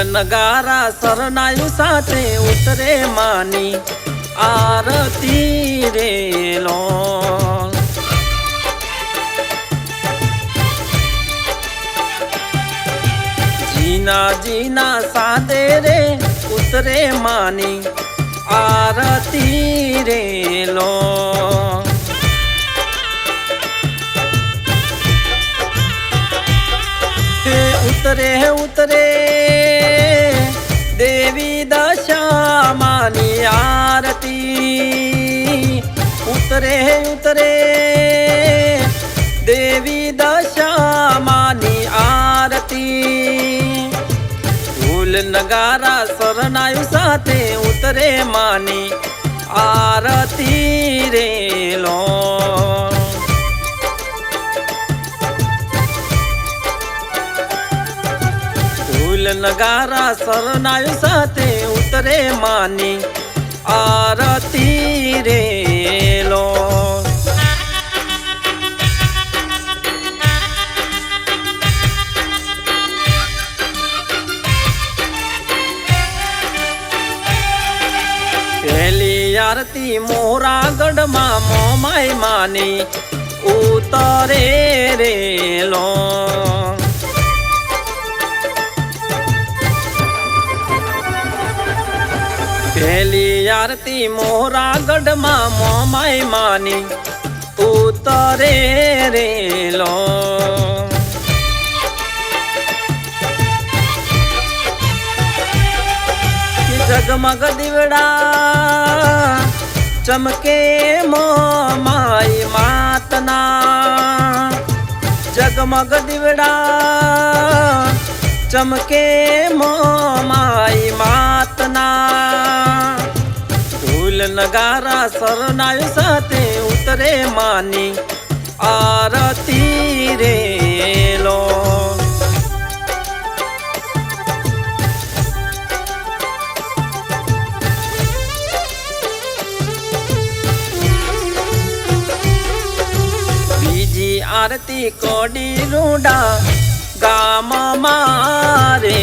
नगारा शरणायु साथे उतरे मानी आरती रे लो। जीना जीना सादे रे उतरे मानी आरती रे लो। उतरे उतरे देवी दशा मानी आरती। उतरे उतरे देवी दशा मानी आरती। ढोल नगारा शरणायु साथे उतरे मानी आरती रे लो। नगारा शरणायु साथे उतरे मानी आरती रे लो। पहली आरती मोरागढ़ मां मोमाई मानी उतरे रे लो। पहली आरती मोरागढ़ मां मोमाई मानी उतरे रे लो। जगमग दिवड़ा चमके मोमाई मातना। जगमग दिवड़ा चमके मोमाई मातना। ढोल नगारा शरणायु साथे उतरे मानी आरती रे लो। बीजी आरती कोडी रूडा गाम मारे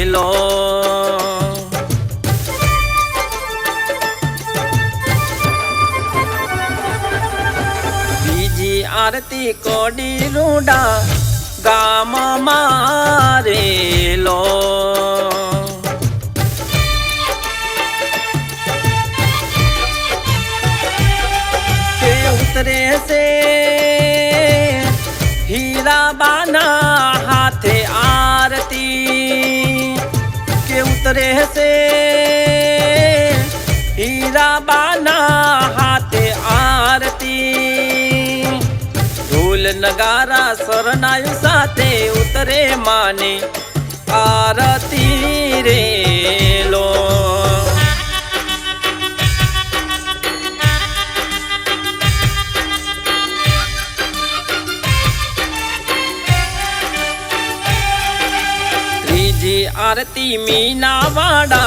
लो। बीजी आरती कोडी रूडा गाम मारे लो। के उतरे से हीरा बाना हाथे आरती। के उतरे से हीरा बाना हाथे आरती। ढोल नगारा शरणायु साथे उतरे माने आरती रे लो। आरती मीनावाड़ा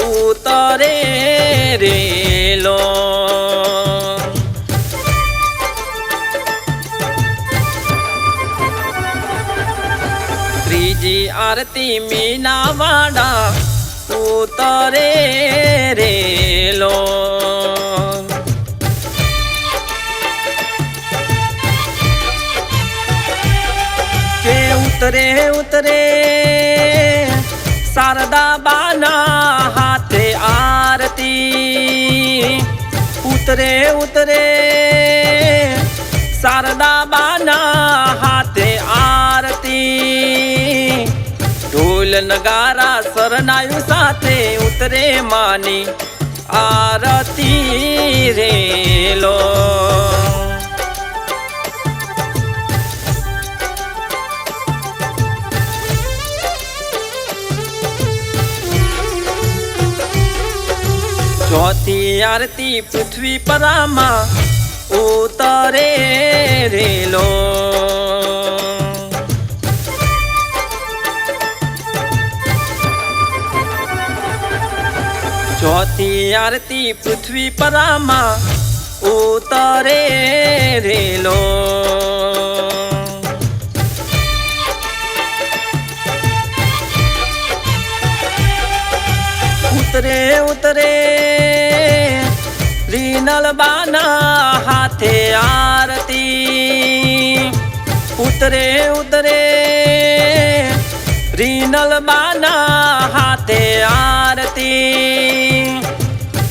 उतरे रे लो। त्रीजी आरती मीनावाड़ा उतरे रे लो। के उतरे उतरे शारदा बाना हाथे आरती। उतरे उतरे शारदा बाना हाथे आरती। ढोल नगारा शरणायु साथे उतरे मानी आरती रे लो। चौथी आरती पृथ्वी परामा उतरे रे लो। चौथी आरती पृथ्वी परामा उतरे रे लो। ઉતરે રીનલ બાના હાથે આરતી ઉતરે ઉતરે રીનલ બાના હાથે આરતી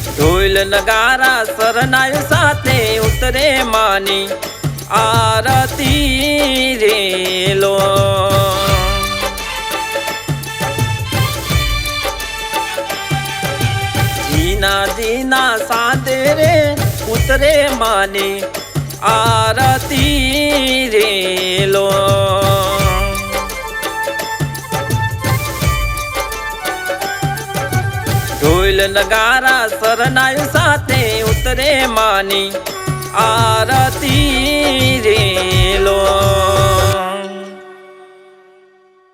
ઢોલ નગારા શરણાઈ સાથે ઉતરે માની આરતી રેલો જીના જીના સાથે રે ઉતરે માની આરતી રેલો ઢોલ નગારા શરણાઈ સાથે ઉતરે માની આરતી